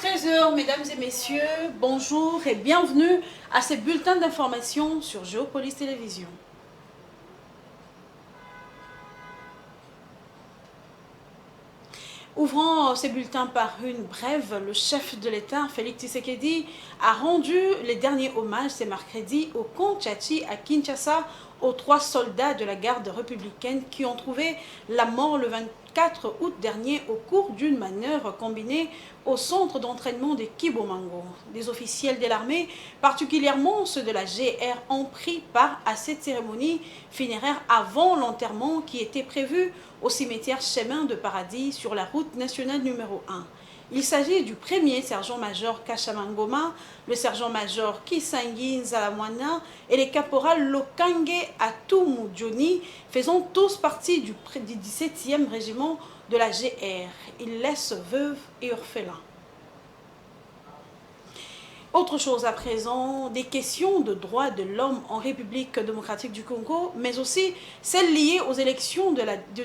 13h, mesdames et messieurs, bonjour et bienvenue à ces bulletins d'information sur Géopolis Télévision. Ouvrant ces bulletins par une brève, le chef de l'État, Félix Tshisekedi, a rendu les derniers hommages ce mercredi au camp Tchachi à Kinshasa aux 3 soldats de la garde républicaine qui ont trouvé la mort le 24 août dernier au cours d'une manœuvre combinée au centre d'entraînement de Kibomango. Des officiels de l'armée, particulièrement ceux de la GR, ont pris part à cette cérémonie funéraire avant l'enterrement qui était prévu au cimetière Chemin de Paradis sur la route nationale numéro 1. Il s'agit du premier sergent-major Kashamangoma, le sergent-major Kisangi Nzalamwana et les caporals Lokange Atumu Johnny, faisant tous partie du 17e régiment de la GR. Ils laissent veuves et orphelins. Autre chose à présent, des questions de droits de l'homme en République démocratique du Congo, mais aussi celles liées aux élections de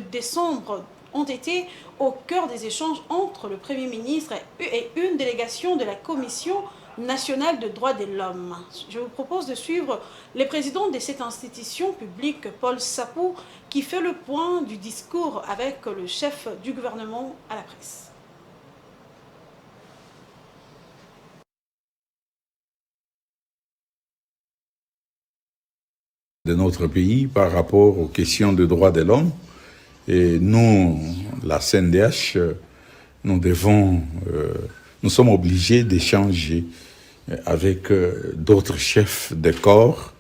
décembre ont été au cœur des échanges entre le Premier ministre et une délégation de la Commission nationale de droits de l'homme. Je vous propose de suivre le président de cette institution publique, Paul Sapou, qui fait le point du discours avec le chef du gouvernement à la presse. De notre pays par rapport aux questions de droits de l'homme. Et nous, la CNDH, nous sommes obligés d'échanger avec d'autres chefs de corps,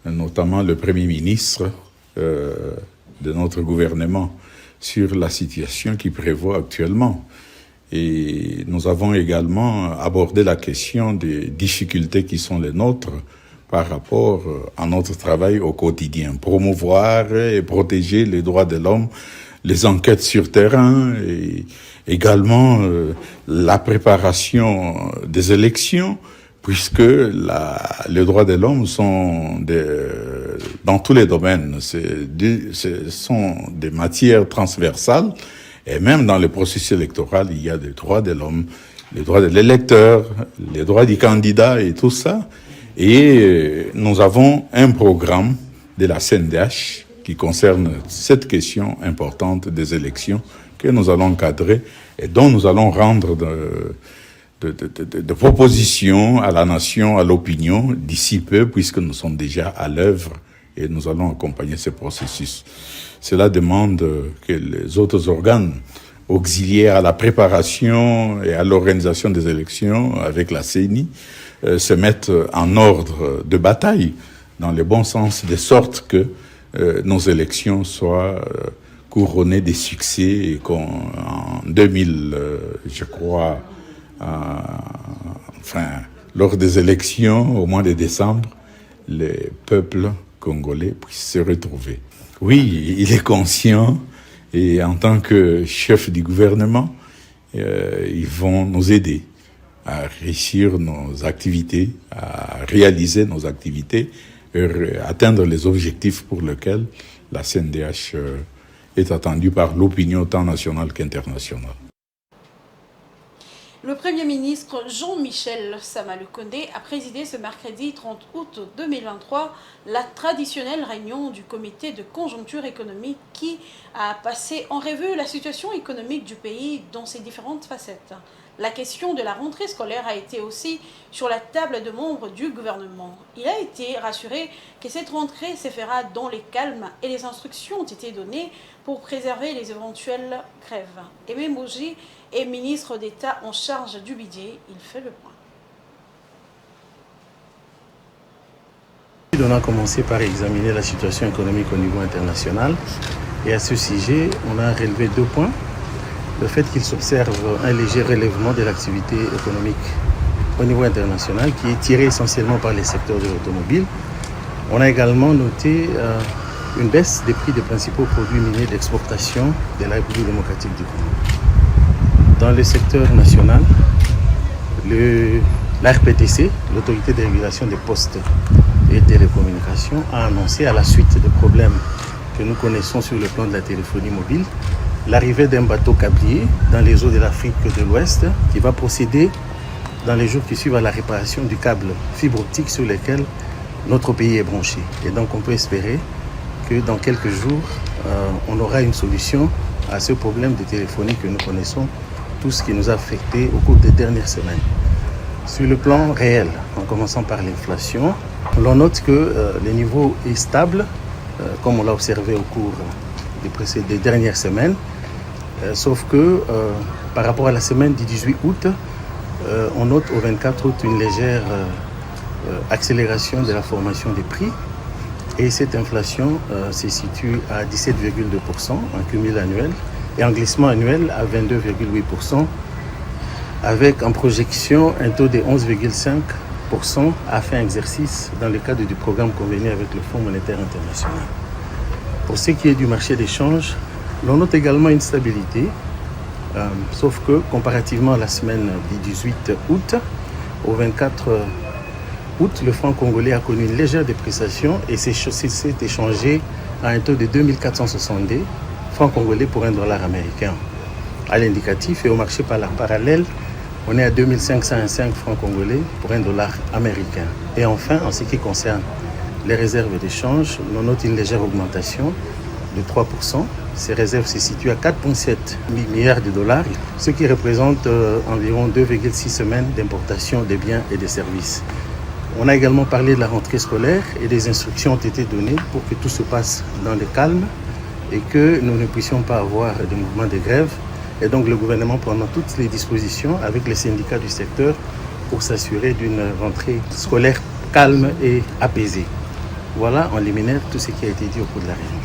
notamment le Premier ministre de notre gouvernement, sur la situation qui prévaut actuellement. Et nous avons également abordé la question des difficultés qui sont les nôtres par rapport à notre travail au quotidien, promouvoir et protéger les droits de l'homme, les enquêtes sur terrain et également la préparation des élections, puisque les droits de l'homme sont dans tous les domaines, ce sont des matières transversales, et même dans le processus électoral, il y a des droits de l'homme, les droits de l'électeur, les droits du candidat et tout ça. Et nous avons un programme de la CNDH qui concerne cette question importante des élections que nous allons cadrer et dont nous allons rendre de propositions à la nation, à l'opinion d'ici peu, puisque nous sommes déjà à l'œuvre et nous allons accompagner ce processus. Cela demande que les autres organes auxiliaires à la préparation et à l'organisation des élections avec la CENI se mettent en ordre de bataille dans le bon sens, de sorte que nos élections soient couronnées des succès et qu'en 2000, je crois, lors des élections au mois de décembre, les peuples congolais puissent se retrouver. Oui, il est conscient et en tant que chef du gouvernement, ils vont nous aider à réussir nos activités, à réaliser nos activités et atteindre les objectifs pour lesquels la CNDH est attendue par l'opinion tant nationale qu'internationale. Le Premier ministre Jean-Michel Sama Lukonde a présidé ce mercredi 30 août 2023 la traditionnelle réunion du comité de conjoncture économique qui a passé en revue la situation économique du pays dans ses différentes facettes. La question de la rentrée scolaire a été aussi sur la table de membres du gouvernement. Il a été rassuré que cette rentrée se fera dans les calmes et les instructions ont été données pour préserver les éventuelles grèves. Aimé Mouji est ministre d'État en charge du budget. Il fait le point. On a commencé par examiner la situation économique au niveau international et à ce sujet, on a relevé 2 points. Le fait qu'il s'observe un léger relèvement de l'activité économique au niveau international qui est tiré essentiellement par les secteurs de l'automobile. On a également noté une baisse des prix des principaux produits miniers d'exportation de la République démocratique du Congo. Dans le secteur national, la RPTC, l'autorité de régulation des postes et télécommunications, a annoncé à la suite des problèmes que nous connaissons sur le plan de la téléphonie mobile, l'arrivée d'un bateau câblier dans les eaux de l'Afrique de l'Ouest qui va procéder dans les jours qui suivent à la réparation du câble fibre optique sur lequel notre pays est branché. Et donc on peut espérer que dans quelques jours, on aura une solution à ce problème de téléphonie que nous connaissons, tout ce qui nous a affecté au cours des dernières semaines. Sur le plan réel, en commençant par l'inflation, l'on note que le niveau est stable, comme on l'a observé au cours des dernières semaines, sauf que par rapport à la semaine du 18 août, on note au 24 août une légère accélération de la formation des prix. Et cette inflation se situe à 17,2% en cumul annuel et en glissement annuel à 22,8%, avec en projection un taux de 11,5% à fin exercice dans le cadre du programme convenu avec le Fonds monétaire international. Pour ce qui est du marché des changes, l'on note également une stabilité, sauf que comparativement à la semaine du 18 août, au 24 août, le franc congolais a connu une légère dépréciation et s'est échangé à un taux de 2462 francs congolais pour $1 américain. À l'indicatif et au marché parallèle, on est à 2505 francs congolais pour $1 américain. Et enfin, en ce qui concerne les réserves d'échange, on note une légère augmentation de 3%. Ces réserves se situent à 4,7 milliards de dollars, ce qui représente environ 2,6 semaines d'importation des biens et des services. On a également parlé de la rentrée scolaire et des instructions ont été données pour que tout se passe dans le calme et que nous ne puissions pas avoir de mouvements de grève. Et donc le gouvernement prendra toutes les dispositions avec les syndicats du secteur pour s'assurer d'une rentrée scolaire calme et apaisée. Voilà en liminaire tout ce qui a été dit au cours de la réunion.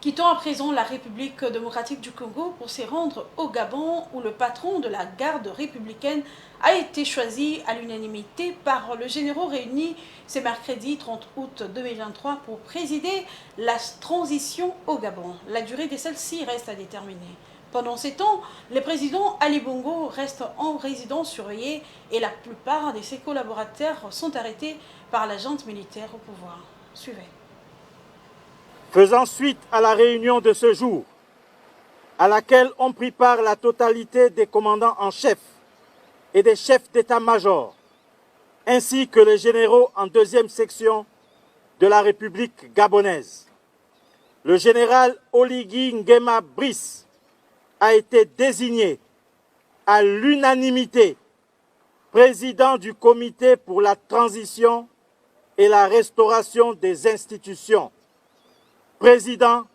Quittons à présent la République démocratique du Congo pour se rendre au Gabon où le patron de la garde républicaine a été choisi à l'unanimité par le généraux réunis ce mercredi 30 août 2023 pour présider la transition au Gabon. La durée de celle-ci reste à déterminer. Pendant ces temps, le président Ali Bongo reste en résidence surveillée et la plupart de ses collaborateurs sont arrêtés par la junte militaire au pouvoir. Suivez. Faisant suite à la réunion de ce jour, à laquelle ont pris part la totalité des commandants en chef et des chefs d'état-major, ainsi que les généraux en deuxième section de la République gabonaise. Le général Oligui Nguema Brice a été désigné à l'unanimité président du comité pour la transition et la restauration des institutions, président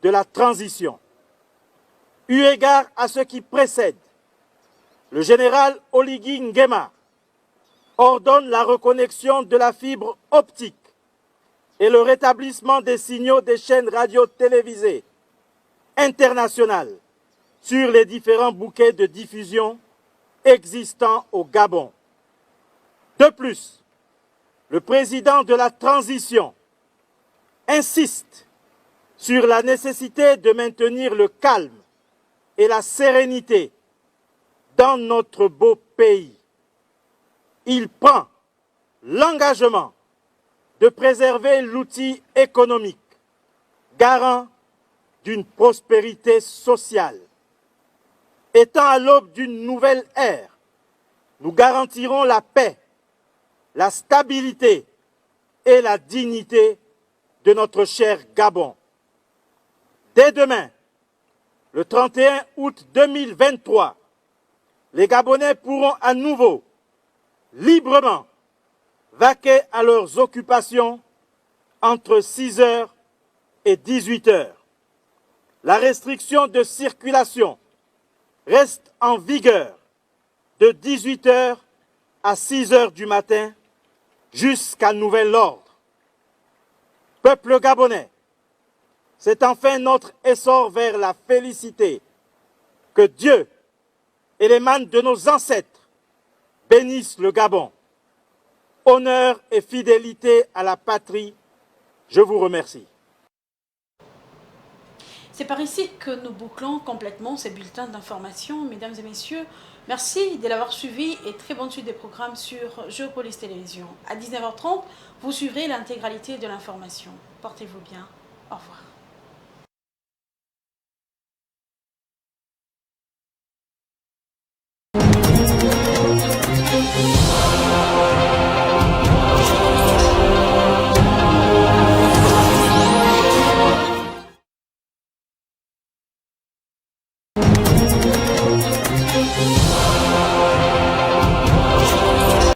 de la transition. Eu égard à ce qui précède, le général Oligui Nguema ordonne la reconnexion de la fibre optique et le rétablissement des signaux des chaînes radio-télévisées internationales sur les différents bouquets de diffusion existants au Gabon. De plus, le président de la transition insiste sur la nécessité de maintenir le calme et la sérénité dans notre beau pays. Il prend l'engagement de préserver l'outil économique, garant d'une prospérité sociale. Étant à l'aube d'une nouvelle ère, nous garantirons la paix, la stabilité et la dignité de notre cher Gabon. Dès demain, le 31 août 2023, les Gabonais pourront à nouveau, librement, vaquer à leurs occupations entre 6h et 18h. La restriction de circulation reste en vigueur de 18h à 6h du matin jusqu'à nouvel ordre. Peuple gabonais, c'est enfin notre essor vers la félicité. Que Dieu et les manes de nos ancêtres bénissent le Gabon. Honneur et fidélité à la patrie, je vous remercie. C'est par ici que nous bouclons complètement ces bulletins d'information. Mesdames et messieurs, merci de l'avoir suivi et très bonne suite des programmes sur Géopolis Télévision. À 19h30, vous suivrez l'intégralité de l'information. Portez-vous bien. Au revoir.